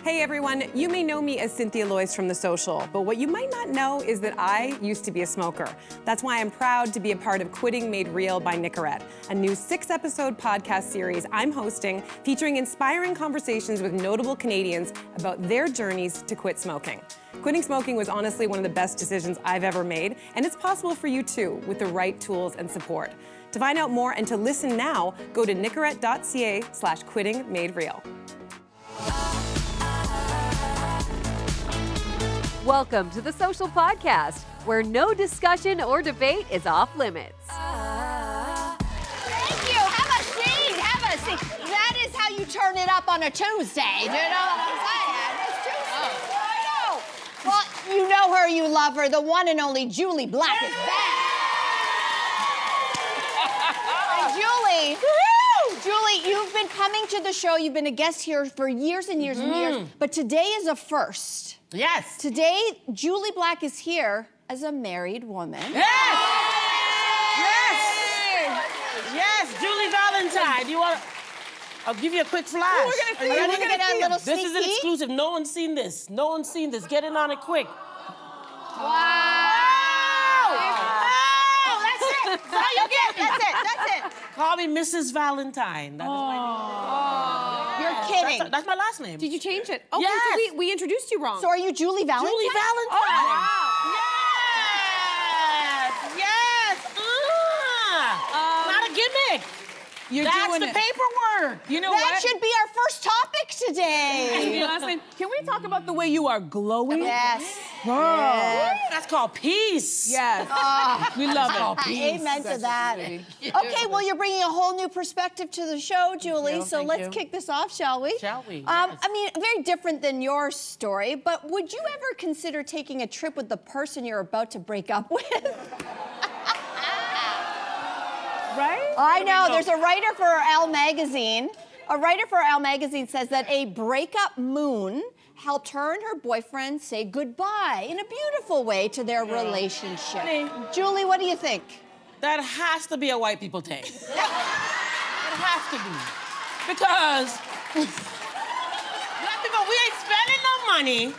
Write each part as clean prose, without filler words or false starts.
Hey everyone, you may know me as Cynthia Loyst from The Social, but what you might not know is that I used to be a smoker. That's why I'm proud to be a part of Quitting Made Real by Nicorette, a new 6-episode podcast series I'm hosting featuring inspiring conversations with notable Canadians about their journeys to quit smoking. Quitting smoking was honestly one of the best decisions I've ever made, and it's possible for you too with the right tools and support. To find out more and to listen now, go to nicorette.ca/quittingmadereal. Welcome to The Social Podcast, where no discussion or debate is off limits. Thank you. Have a seat. Have a seat. That is how you turn it up on a Tuesday. Do you know what I'm saying? It's Tuesday. I know. Well, you know her, you love her. The one and only Julie Black is back. And Julie, you've been coming to the show. You've been a guest here for years and years and years. But today is a first. Yes. Today, Julie Black is here as a married woman. Yes. Yes, Julie Valentine. You want? I'll give you a quick flash. Are you ready to get a little sneak This is an peek? exclusive. No one's seen this. No one's seen this. Get in on it quick. Wow. Oh, that's it. That's all you get. That's it. Call me Mrs. Valentine. That is my name. You're kidding. That's my last name. Did you change it? Okay, Yes. so we introduced you wrong. So are you Julie Valentine? Julie Valentine. Oh, wow. Yes. Not a gimmick. That's doing the it. paperwork. You know That what? should be our first topic today. Your last name. Can we talk about the way you are glowing? Yes. That's called peace. Yes. We love it. Amen to that. Okay, well, you're bringing a whole new perspective to the show, Julie. So Thank let's you. kick this off, shall we? Shall we? I mean, very different than your story, but would you ever consider taking a trip with the person you're about to break up with? Right? I know. There's a writer for Elle magazine. A writer for Elle magazine says that a breakup moon helped her and her boyfriend say goodbye in a beautiful way to their relationship. Julie, what do you think? That has to be a white people thing. It has to be. Because black people, we ain't spending no money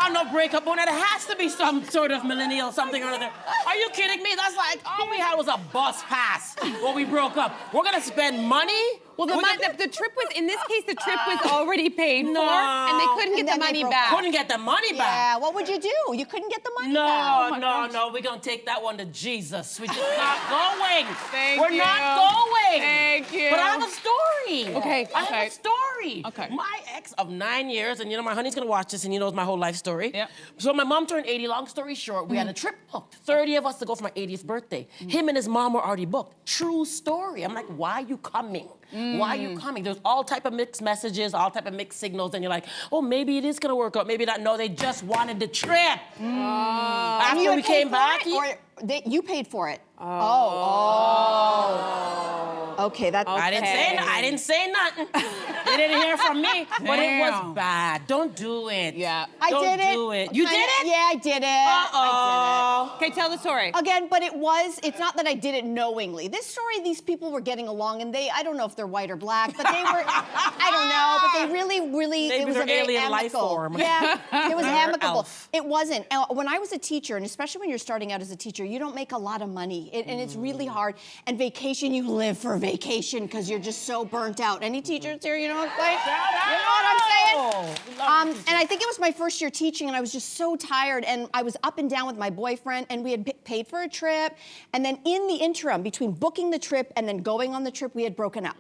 on no breakup moon. It has to be some sort of millennial something or other. Are you kidding me? That's like, all we had was a bus pass when we broke up. We're gonna spend money? Well, the trip was, in this case, the trip was already paid for, and they couldn't get the money back. Couldn't get the money back. Yeah, what would you do? You couldn't get the money back. No, we're gonna take that one to Jesus. We're just not going. Thank We're you. not going. Thank you. But I have a story. Okay, I have okay. a story. Okay. My ex of 9 years, and you know my honey's gonna watch this, and he knows my whole life story. Yep. So my mom turned 80. Long story short, we had a trip booked. 30 of us to go for my 80th birthday. Him and his mom were already booked. True story. I'm like, why are you coming? Why are you coming? There's all type of mixed messages, all type of mixed signals, and you're like, oh, maybe it is gonna work out, maybe not. No, they just wanted the trip. And you After we had paid came for back, it, or you paid for it? Okay, that's I didn't say nothing. They didn't hear from me, but it was Damn. bad. Don't do it. Yeah. I Don't did it. do it. You did it? Yeah, I did it. Uh-oh. Okay, tell the story. Again, but it's not that I did it knowingly. This story, these people were getting along, and I don't know if they're white or black, but they were, I don't know, but they really, Maybe it was they're a very alien life amicable. form. Yeah, it was They're amicable. elf. It wasn't. When I was a teacher, and especially when you're starting out as a teacher, you don't make a lot of money, and it's really hard. And vacation, you live for vacation because you're just so burnt out. Any teachers here, you know what I'm saying? You know what I'm saying? And I think it was my first year teaching, and I was just so tired, and I was up and down with my boyfriend, and we had paid for a trip, and then in the interim, between booking the trip and then going on the trip, we had broken up.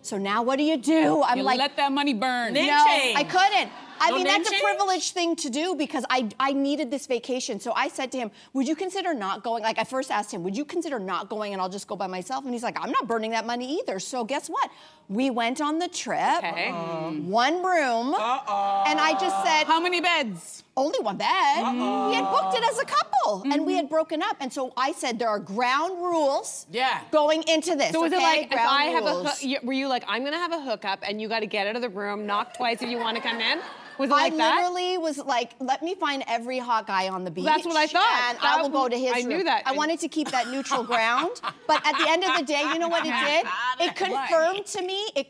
So now what do? I'm You like, let that money burn. Name no, change. I couldn't. I No mean, name that's a change? privileged thing to do because I needed this vacation. So I said to him, would you consider not going? Like, I first asked him, would you consider not going and I'll just go by myself? And he's like, I'm not burning that money either. So guess what? We went on the trip. Okay. One room. And I just said, How many beds? only one bed. We had booked it as a couple and we had broken up. And so I said, there are ground rules going into this. So was it okay? like, if Ground I have rules. were you like, I'm gonna have a hookup and you gotta get out of the room, knock twice if you wanna come in? Was it like I that? literally was like, let me find every hot guy on the beach. That's what I thought. And I will go to his I room. knew that. I wanted to keep that neutral ground. But at the end of the day, you know what it did? It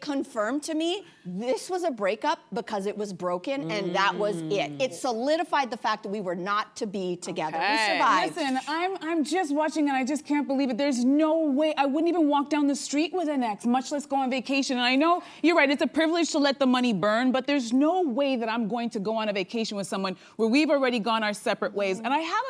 confirmed to me this was a breakup because it was broken, and that was it. It solidified the fact that we were not to be together. We survived. Listen, I'm just watching and I just can't believe it. There's no way I wouldn't even walk down the street with an ex, much less go on vacation. And I know you're right, it's a privilege to let the money burn, but there's no way that I'm going to go on a vacation with someone where we've already gone our separate ways. And I have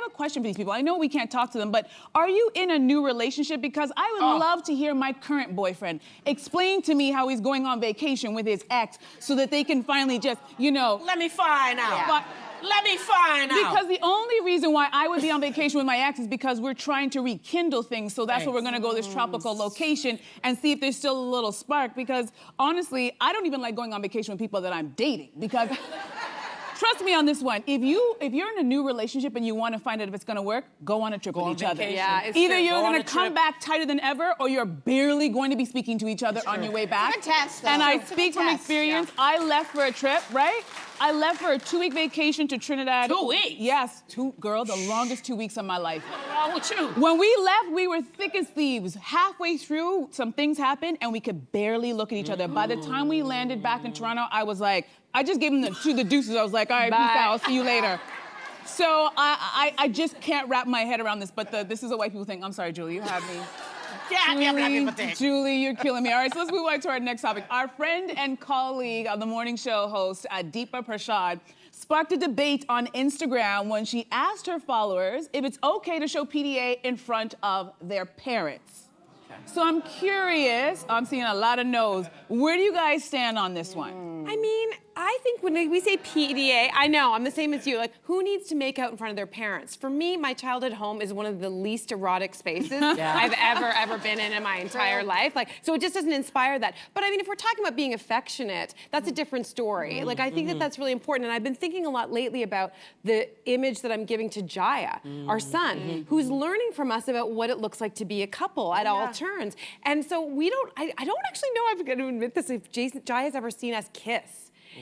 a question for these people. I know we can't talk to them, but are you in a new relationship? Because I would love to hear my current boyfriend explain to me how he's going on vacation with his ex so that they can finally just, you know. Let me find out. Yeah. Let me find out. Because the only reason why I would be on vacation with my ex is because we're trying to rekindle things. So that's why we're gonna go this tropical location and see if there's still a little spark. Because honestly, I don't even like going on vacation with people that I'm dating. Because trust me on this one, if you're in a new relationship and you want to find out if it's gonna work, go on a trip with each other. Yeah, it's Either true. you're Go on gonna a come trip. back tighter than ever, or you're barely going to be speaking to each other on your way back. It's a test, though. And I It's a speak from test, experience. I left for a trip, right? I left for a 2-week vacation to Trinidad. 2 weeks? Yes, the longest 2 weeks of my life. What's wrong with you? When we left, we were thick as thieves. Halfway through, some things happened, and we could barely look at each other. By the time we landed back in Toronto, I was like, I just gave him the deuces. I was like, all right, peace out, I'll see you later. So I just can't wrap my head around this, but this is a white people thing. I'm sorry, Julie, you have me. Julie, you're killing me. All right, so let's move on to our next topic. Our friend and colleague on the morning show host, Deepa Prasad, sparked a debate on Instagram when she asked her followers if it's okay to show PDA in front of their parents. So I'm curious, I'm seeing a lot of no's. Where do you guys stand on this one? I mean, I think when we say PDA, I know, I'm the same as you. Like, who needs to make out in front of their parents? For me, my childhood home is one of the least erotic spaces I've ever been in my entire life. Like, so it just doesn't inspire that. But I mean, if we're talking about being affectionate, that's a different story. Like, I think that that's really important. And I've been thinking a lot lately about the image that I'm giving to Jaya, our son, who's learning from us about what it looks like to be a couple at all turns. And so I don't actually know, I'm going to admit this, if Jaya's ever seen us kiss.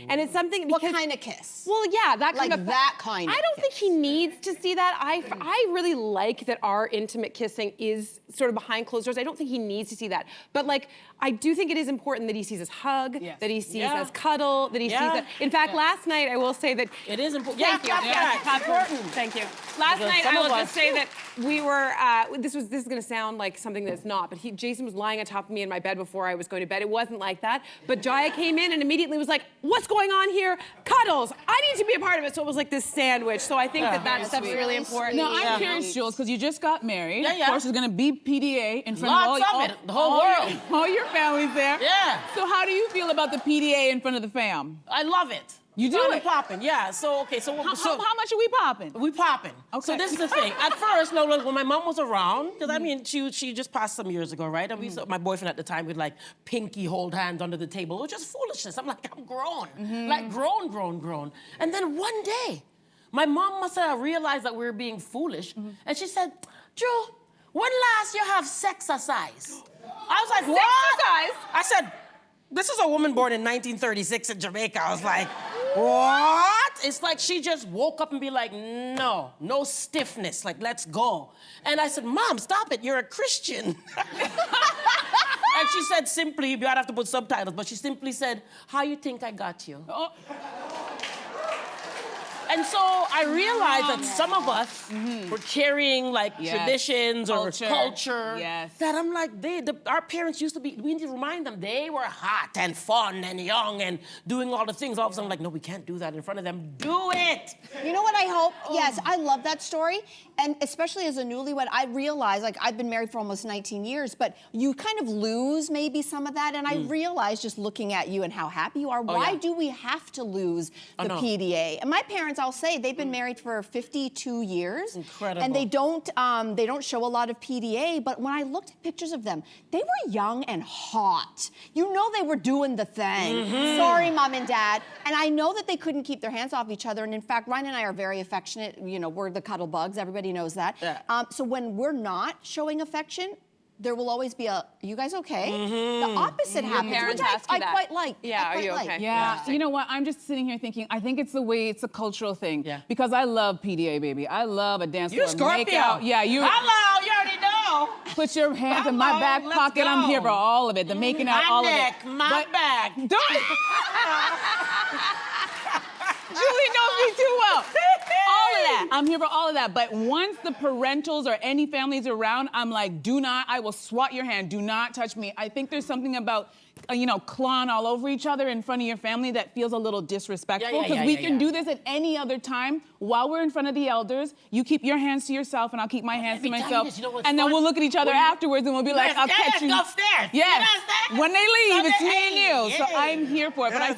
And it's something because... What kind of kiss? Well, yeah, that kind Like of... that kind of I don't think kiss. he needs to see that. I really like that our intimate kissing is sort of behind closed doors. I don't think he needs to see that. But like, I do think it is important that he sees us hug, that he sees us cuddle, that he sees that... In fact, last night, I will say that... It is important. Thank you. It's important. Thank you. Last night, some I will of just us- say that we were, this is gonna sound like something that's not, but Jason was lying on top of me in my bed before I was going to bed. It wasn't like that. But Jaya came in and immediately was like, what's going on here? Cuddles. I need to be a part of it. So it was like this sandwich. So I think that stuff's really important. Now, I'm curious, Jules, because you just got married. Yeah, yeah. Of course, there's gonna be PDA in front Lots of of it, the whole world. All your family's there. Yeah. So how do you feel about the PDA in front of the fam? I love it. You do It's it? popping, yeah. So, okay, so... How much are we popping? We popping. Okay. So this is the thing. At first, no, look, when my mom was around, because I mean, she just passed some years ago, right? And we my boyfriend at the time would like pinky hold hands under the table. It was just foolishness. I'm like, I'm grown. Like grown. And then one day, my mom must have realized that we were being foolish. And she said, Joe, when last you have sexercise? I was like, what? Sexercise? I said, this is a woman born in 1936 in Jamaica. I was like, what? It's like she just woke up and be like, no stiffness, like, let's go. And I said, Mom, stop it, you're a Christian. And she said simply, you gotta have to put subtitles, but she simply said, how you think I got you? Oh. And so I realized that some of us were carrying like traditions or culture. That I'm like, our parents used to be, we need to remind them, they were hot and fun and young and doing all the things. All of a sudden, like, no, we can't do that in front of them. Do it! You know what I hope? Yes, I love that story. And especially as a newlywed, I realize, like, I've been married for almost 19 years, but you kind of lose maybe some of that. And I realize just looking at you and how happy you are, why do we have to lose the PDA? And my parents, I'll say, they've been married for 52 years. Incredible. And they don't show a lot of PDA, but when I looked at pictures of them, they were young and hot. You know they were doing the thing. Sorry, Mom and Dad. And I know that they couldn't keep their hands off each other. And in fact, Ryan and I are very affectionate. You know, we're the cuddle bugs. Everybody knows that. Yeah. So when we're not showing affection, there will always be a, you guys okay? The opposite happens, parents which ask you I that. quite like. Yeah, I are you quite okay? like. Yeah, you know what? I'm just sitting here thinking, I think it's a cultural thing. Yeah. Because I love PDA, baby. I love a dance You floor Scorpio. makeout. Yeah, you. Hello, you already know. Put your hands in my back let's pocket. go. I'm here for all of it. The making out, all neck, of it. my back. Don't. Julie knows me too well. All of that. I'm here for all of that. But once the parentals or any families around, I'm like, I will swat your hand. Do not touch me. I think there's something about, clawing all over each other in front of your family that feels a little disrespectful. Because we can do this at any other time while we're in front of the elders. You keep your hands to yourself and I'll keep my hands to myself. And then we'll look at each other afterwards and we'll be like, I'll catch you. Upstairs. Yes. When they leave, it's me and you. So I'm here for it. But I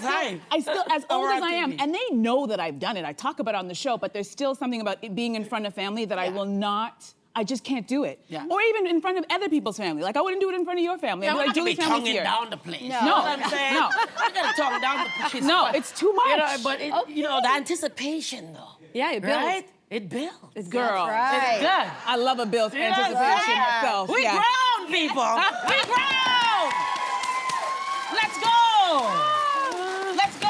still, as old as I am, and they know that I've done it. I talk about it on the show, but there's still something about it being in front of family that I just can't do it. Yeah. Or even in front of other people's family. Like, I wouldn't do it in front of your family. I'd be like, Julie's family's here. Down the place. No. You know what I'm saying? No. I gotta tongue down the place. No, it's too much. But the anticipation though. Yeah, it builds. Right? It builds. It's Girl. Right. It's good. I love a built anticipation myself. We grown, people. We grown. Let's go. Let's go.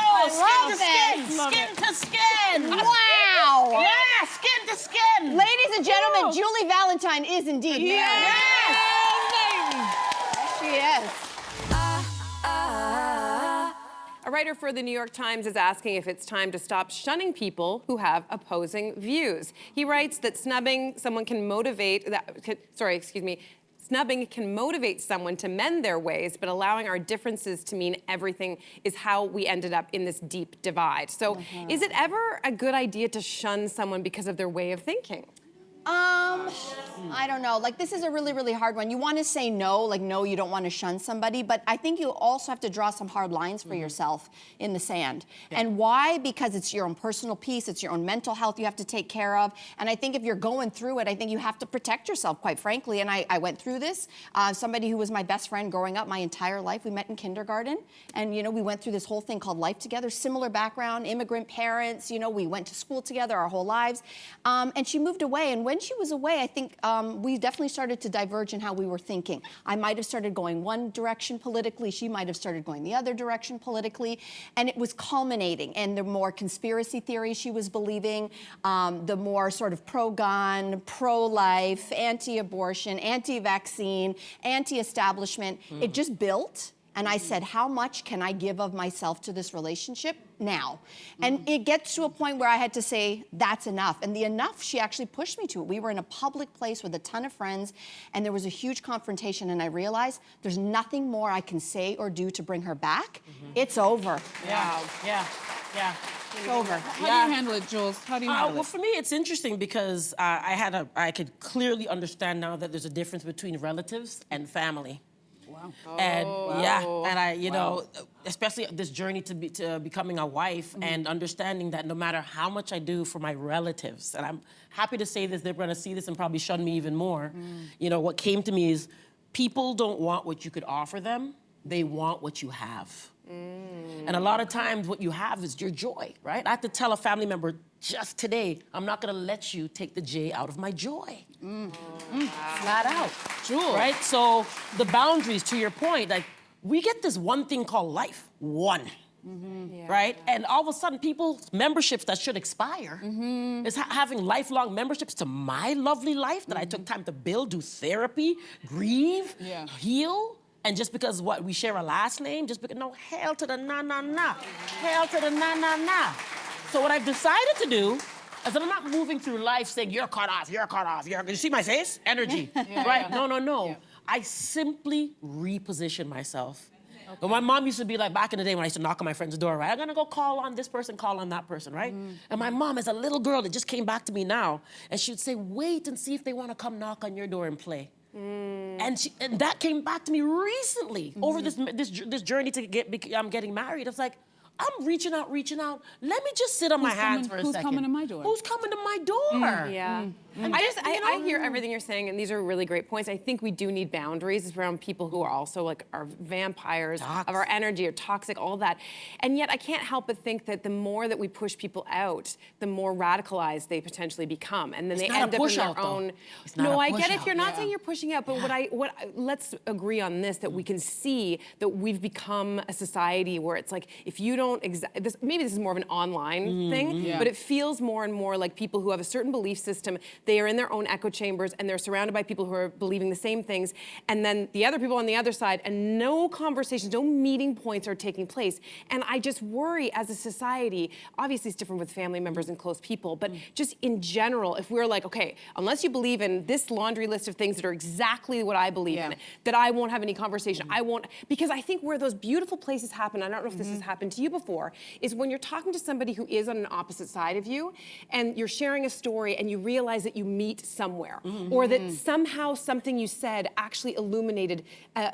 love Skin to skin. Wow. Yeah, skin to skin. Ladies and gentlemen, Julie Valentine is indeed married. Yes. Yes, she is. A writer for the New York Times is asking if it's time to stop shunning people who have opposing views. He writes that snubbing can motivate someone to mend their ways, but allowing our differences to mean everything is how we ended up in this deep divide. So is it ever a good idea to shun someone because of their way of thinking? I don't know. Like, this is a really, really hard one. You want to say no, like, no, you don't want to shun somebody, but I think you also have to draw some hard lines for yourself in the sand. Yeah. And why? Because it's your own personal peace, it's your own mental health you have to take care of. And I think if you're going through it, I think you have to protect yourself, quite frankly. And I went through this. Somebody who was my best friend growing up my entire life, we met in kindergarten. And, we went through this whole thing called life together, similar background, immigrant parents, we went to school together our whole lives. And she moved away. And when she was away, I think we definitely started to diverge in how we were thinking. I might have started going one direction politically, she might have started going the other direction politically, and it was culminating. And the more conspiracy theories she was believing, the more sort of pro-gun, pro-life, anti-abortion, anti-vaccine, anti-establishment, it just built. And I said, how much can I give of myself to this relationship now? And it gets to a point where I had to say, that's enough. And the enough, she actually pushed me to it. We were in a public place with a ton of friends, and there was a huge confrontation, and I realized there's nothing more I can say or do to bring her back. It's over. Yeah. It's over. How do you handle it, Jules? How do you handle it? Well, for me, it's interesting because I could clearly understand now that there's a difference between relatives and family. Wow. And and I, especially this journey to becoming a wife and understanding that no matter how much I do for my relatives, and I'm happy to say this, they're gonna see this and probably shun me even more. What came to me is people don't want what you could offer them, they want what you have. And a lot of times what you have is your joy, right? I have to tell a family member just today, I'm not gonna let you take the J out of my joy. Flat out. Jules. Right? So the boundaries, to your point, like we get this one thing called life, right? And all of a sudden people's memberships that should expire is having lifelong memberships to my lovely life that I took time to build, do therapy, grieve, heal. And just because we share a last name, just because, no, hail to the na-na-na. Hail to the na-na-na. So what I've decided to do is that I'm not moving through life saying, you're cut off, you see my face? Energy, right? No. Yeah. I simply reposition myself. Okay. But my mom used to be like, back in the day when I used to knock on my friend's door, right? I'm gonna go call on this person, call on that person, right? And my mom is a little girl that just came back to me now, and she would say, wait and see if they wanna come knock on your door and play. And that came back to me recently over this journey to getting married. It's like, I'm reaching out. Let me just sit on my hands for a second. Who's coming to my door? Who's coming to my door? I hear everything you're saying, and these are really great points. I think we do need boundaries around people who are also are vampires of our energy, or toxic, all that. And yet I can't help but think that the more that we push people out, the more radicalized they potentially become, and then they end up in their own. No, I get it. You're not saying you're pushing out, but let's agree on this: that we can see that we've become a society where it's like if you don't maybe this is more of an online thing, but it feels more and more like people who have a certain belief system they are in their own echo chambers and they're surrounded by people who are believing the same things, and then the other people on the other side, and no conversations, no meeting points are taking place. And I just worry as a society, obviously it's different with family members and close people, but just in general, if we're like, okay, unless you believe in this laundry list of things that are exactly what I believe in, that I won't have any conversation. I won't, because I think where those beautiful places happen, I don't know if this has happened to you before, is when you're talking to somebody who is on an opposite side of you, and you're sharing a story and you realize that you meet somewhere, or that somehow something you said actually illuminated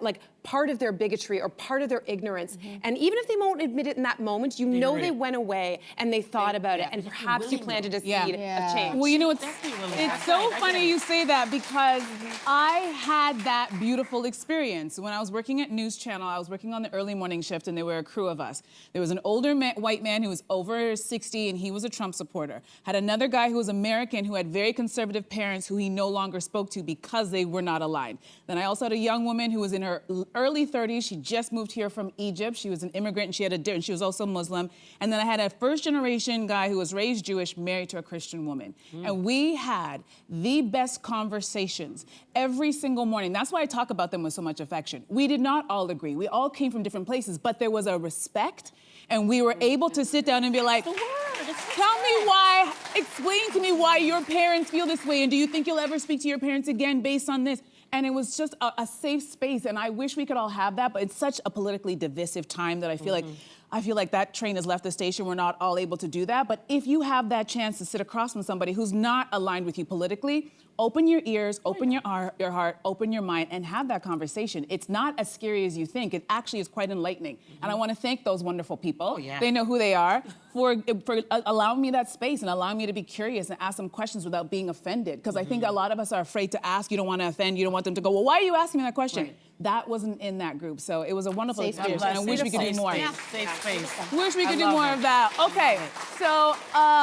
like part of their bigotry or part of their ignorance. And even if they won't admit it in that moment, you know they went away and they thought about it, and perhaps you planted a seed of change. Well, you know, it's so funny you say that, because I had that beautiful experience. When I was working at News Channel, I was working on the early morning shift, and there were a crew of us. There was an older white man who was over 60, and he was a Trump supporter. Had another guy who was American who had very conservative parents who he no longer spoke to because they were not aligned. Then I also had a young woman who was in her early 30s. She just moved here from Egypt. She was an immigrant, and she was also Muslim. And then I had a first-generation guy who was raised Jewish, married to a Christian woman. And we had the best conversations every single morning. That's why I talk about them with so much affection. We did not all agree. We all came from different places, but there was a respect, and we were able to sit down and be like, explain to me why your parents feel this way, and do you think you'll ever speak to your parents again based on this? And it was just a safe space, and I wish we could all have that, but it's such a politically divisive time that I feel like that train has left the station. We're not all able to do that. But if you have that chance to sit across from somebody who's not aligned with you politically, open your ears, open your heart, open your mind, and have that conversation. It's not as scary as you think. It actually is quite enlightening. And I want to thank those wonderful people. They know who they are, for allowing me that space and allowing me to be curious and ask them questions without being offended. Because I think a lot of us are afraid to ask. You don't want to offend. You don't want them to go, well, why are you asking me that question? That wasn't in that group. So it was a wonderful experience, and I wish we could do more. Safe space. Wish we could do more of that. Okay, so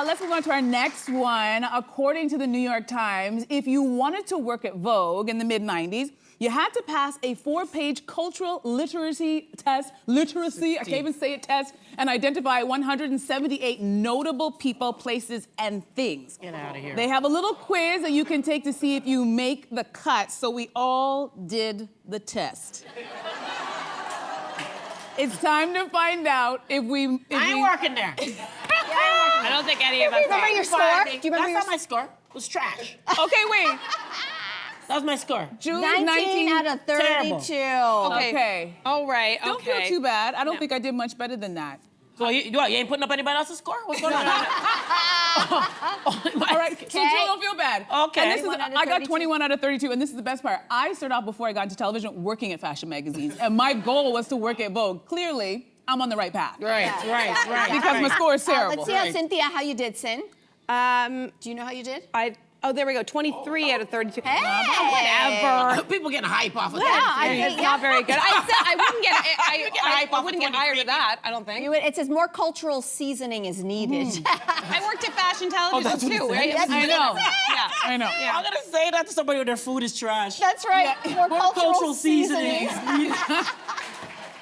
let's move on to our next one. According to the New York Times, if you wanted to work at Vogue in the mid-90s, you had to pass a 4-page cultural literacy test, I can't even say it, test, and identify 178 notable people, places, and things. Get out of here. They have a little quiz that you can take to see if you make the cut, so we all did the test. It's time to find out if we... I ain't working there. I don't think any of us Remember your score? Do you remember That's your not my score. It was trash. Okay, wait. That was my score. June 19 out of 32. Okay. All right, Don't feel too bad. I don't think I did much better than that. So you ain't putting up anybody else's score? What's going on? All right, so Jill, don't feel bad. Okay. And this is, I got 21 out of 32, and this is the best part. I started off before I got into television working at fashion magazines, and my goal was to work at Vogue. Clearly, I'm on the right path. Right. Because my score is terrible. Let's see how Cynthia, how you did, Cyn. Do you know how you did? Oh, there we go. 23 out of 32. Hey! Whatever. People getting hype off of Yeah, that. I It's not very good. I said I wouldn't get. I wouldn't get higher than 23. that. I don't think. It says more cultural seasoning is needed. I worked at fashion television too, right? I know. Yeah. I know. I'm gonna say that to somebody when their food is trash. That's right. More cultural seasonings.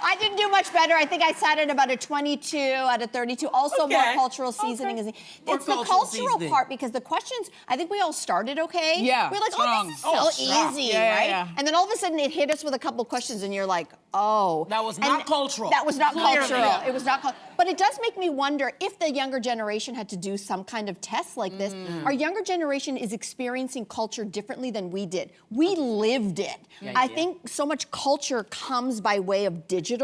I didn't do much better. I think I sat at about a 22 out of 32. Also, more cultural seasoning is. More It's the cultural cultural seasoning. part, because the questions, I think we all started okay. Yeah, We're like, strong. oh, this is so easy, right? Yeah. And then all of a sudden it hit us with a couple questions, and you're like, oh. That was not cultural. That was not Clearly. cultural. It was not cultural. But it does make me wonder if the younger generation had to do some kind of test like this. Our younger generation is experiencing culture differently than we did. We lived it. I think so much culture comes by way of digital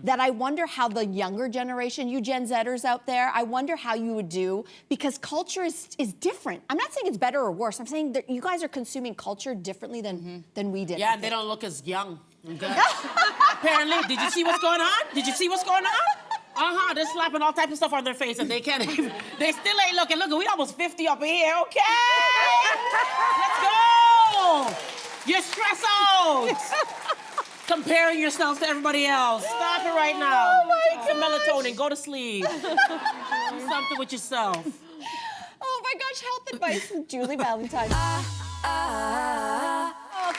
that I wonder how the younger generation, you Gen Zers out there, I wonder how you would do, because culture is different. I'm not saying it's better or worse. I'm saying that you guys are consuming culture differently than we did. Yeah, and they don't look as young and good. Apparently, did you see what's going on? They're slapping all types of stuff on their face, and they can't even, they still ain't looking. Look, we almost 50 up in here, okay? Let's go! You're stressed out! Comparing yourselves to everybody else. Stop it right now. Take some melatonin, go to sleep. Do something with yourself. Oh my gosh, health advice with Julie Valentine.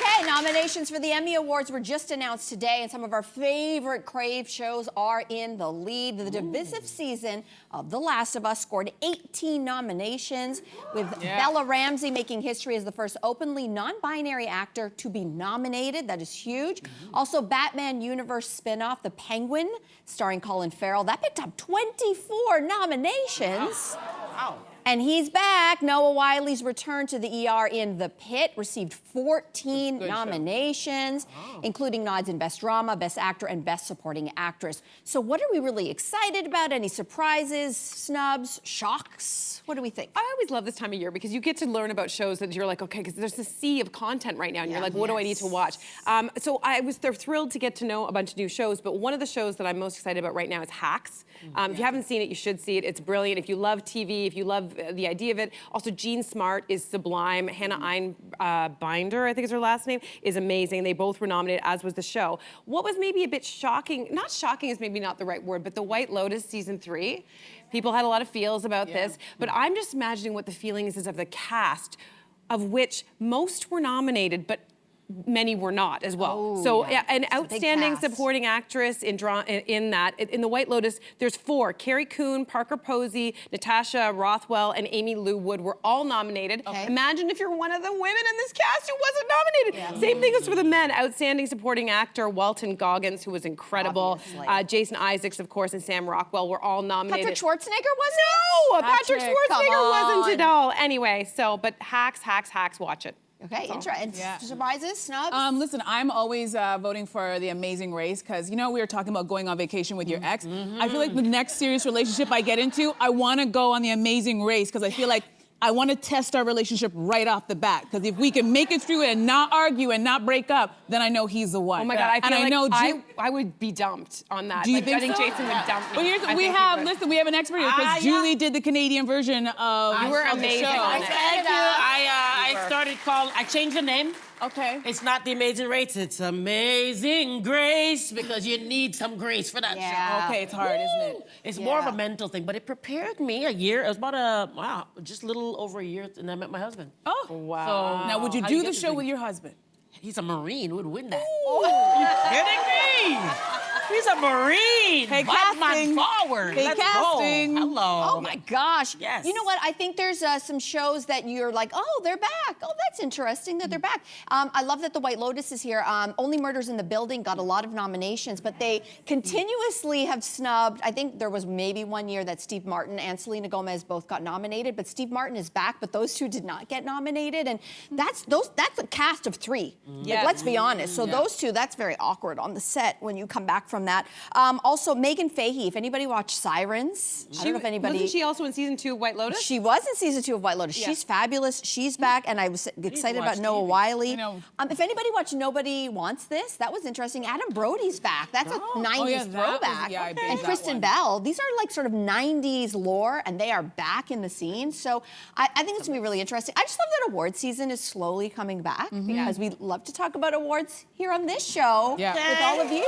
Okay, nominations for the Emmy Awards were just announced today, and some of our favorite Crave shows are in the lead. The divisive season of The Last of Us scored 18 nominations, with Bella Ramsey making history as the first openly non-binary actor to be nominated. That is huge. Also, Batman Universe spinoff, The Penguin, starring Colin Farrell, that picked up 24 nominations. Wow. And he's back. Noah Wiley's return to the ER in The Pit received 14 nominations, including nods in Best Drama, Best Actor, and Best Supporting Actress. So what are we really excited about? Any surprises, snubs, shocks? What do we think? I always love this time of year because you get to learn about shows that you're like, okay, because there's a sea of content right now, and you're like, what do I need to watch? So I was thrilled to get to know a bunch of new shows, but one of the shows that I'm most excited about right now is Hacks. If you haven't seen it, you should see it. It's brilliant. If you love TV, if you love the idea of it. Also, Jean Smart is sublime. Hannah Binder, I think is her last name, is amazing. They both were nominated, as was the show. What was maybe a bit shocking, not shocking is maybe not the right word, but The White Lotus season 3. People had a lot of feels about this, but I'm just imagining what the feeling is of the cast, of which most were nominated, but many were not as well. An outstanding supporting actress in that. In The White Lotus, there's 4. Carrie Coon, Parker Posey, Natasha Rothwell, and Amy Lou Wood were all nominated. Imagine if you're one of the women in this cast who wasn't nominated. Same thing as for the men. Outstanding supporting actor Walton Goggins, who was incredible. Jason Isaacs, of course, and Sam Rockwell were all nominated. Patrick Schwarzenegger wasn't? No, Patrick Schwarzenegger wasn't at all. Anyway, but Hacks, watch it. Okay, interesting. Surprises, snubs? Listen, I'm always voting for The Amazing Race because, you know, we were talking about going on vacation with your ex. I feel like the next serious relationship I get into, I want to go on The Amazing Race because I feel like I want to test our relationship right off the bat. Because if we can make it through it and not argue and not break up, then I know he's the one. Oh my God, I would be dumped on that. Do you think I think so? Jason would dump me. But we have an expert here because Julie did the Canadian version of You were amazing on it. Thank you. I changed the name. Okay. It's not The Amazing Race, it's Amazing Grace, because you need some grace for that show. Okay, it's hard, isn't it? It's more of a mental thing, but it prepared me a year. It was about just a little over a year, and I met my husband. Oh, wow. Now, would you do the show with your husband? He's a Marine. Who would win that? Are you kidding me? He's a Marine. Hey, Batman forward. Hey, Let's casting. go. Hello. Oh my gosh. Yes. You know what? I think there's some shows that you're like, oh, they're back. Oh, that's interesting that they're back. I love that The White Lotus is here. Only Murders in the Building got a lot of nominations, but they continuously have snubbed. I think there was maybe one year that Steve Martin and Selena Gomez both got nominated, but Steve Martin is back, but those two did not get nominated. And that's a cast of 3. Like, let's be honest. So those two, that's very awkward on the set when you come back from that. Also, Megan Fahey, if anybody watched Sirens, I don't know if anybody... Wasn't she also in season 2 of White Lotus? She was in season 2 of White Lotus. She's fabulous. She's back, and I was excited about Noah Wiley. If anybody watched Nobody Wants This, that was interesting. Adam Brody's back. That's a 90s throwback. And Kristen Bell. These are like sort of 90s lore, and they are back in the scene. So I think it's going to be really interesting. I just love that award season is slowly coming back because we love to talk about awards here on this show with all of you.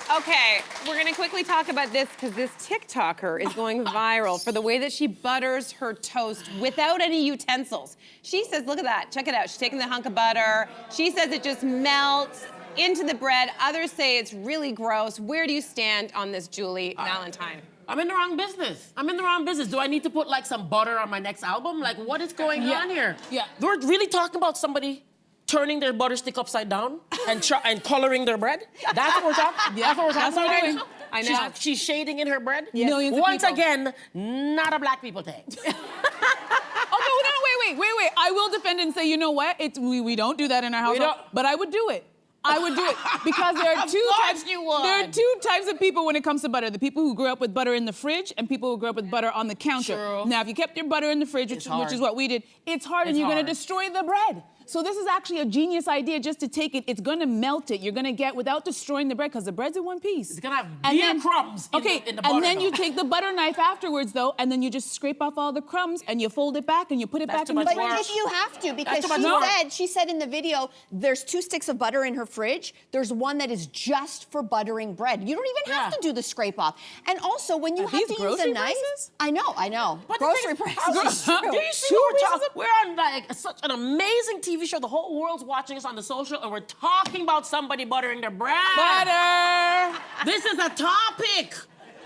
Okay, we're gonna quickly talk about this because this TikToker is going viral for the way that she butters her toast without any utensils. She says, look at that, check it out. She's taking the hunk of butter. She says it just melts into the bread. Others say it's really gross. Where do you stand on this, Julie Valentine? I'm in the wrong business. Do I need to put like some butter on my next album? Like, what is going on here? We're really talking about somebody turning their butter stick upside down and coloring their bread? That's what we're talking. That's what we're talking about. I know. She's shading in her bread. Millions of Once people. again, not a black people thing. Oh, no, wait. I will defend and say, you know what? We don't do that in our household, but I would do it. I would do it because there are two types of people when it comes to butter. The people who grew up with butter in the fridge and people who grew up with butter on the counter. True. Now, if you kept your butter in the fridge, which is what we did, it's hard and you're going to destroy the bread. So this is actually a genius idea just to take it. It's going to melt it. You're going to get, without destroying the bread, because the bread's in one piece. It's going to have beer crumbs in the butter. And then you take the butter knife afterwards, though, and then you just scrape off all the crumbs, and you fold it back, and you put it back in the fridge. But if you have to, because she said in the video, there's 2 sticks of butter in her fridge. There's one that is just for buttering bread. You don't even have to do the scrape off. And also, when you have to use a knife... I know. But grocery prices. Do you see what we're talking? We're on like such an amazing TV TV show. The whole world's watching us on the social, and we're talking about somebody buttering their bread. Butter! This is a topic.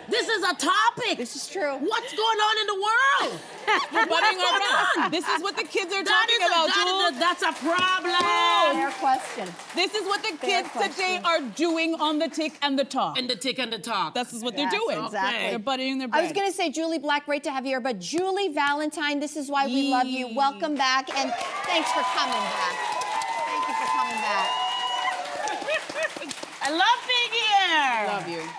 This is a topic. This is true. What's going on in the world? We're buttering What's our going bread. on? This is what the kids are That talking is about, Jules. that's a problem. Fair question. This is what the Fair kids question. today are doing on the tick and the talk. And the tick and the talk. This is what Yes, they're doing. exactly. They're buttering their I bread. was gonna say Julie Black, great to have you here, but Julie Valentine, this is why we love you. Welcome back, and thanks for coming back. Thank you for coming back. I love being here. Love you.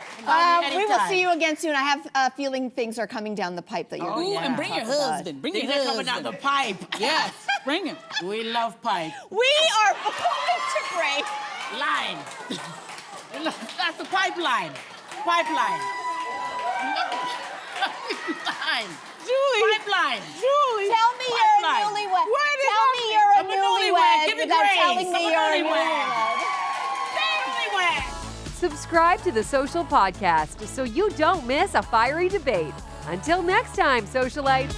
We will see you again soon. I have a feeling things are coming down the pipe that you're Ooh, going and to bring your talk about. husband. Bring Things your are coming husband. down the pipe. Yes, bring him. We love pipe. We are going to break. Line. That's the pipeline. Pipeline. Pipeline. Julie. Pipeline. Julie. Tell me you're a Pipeline. newlywed. Where did Tell me you're a I'm a newlywed. Give me without grace. telling me I'm a you're a newlywed. newlywed. Subscribe to the Social Podcast so you don't miss a fiery debate. Until next time, socialites.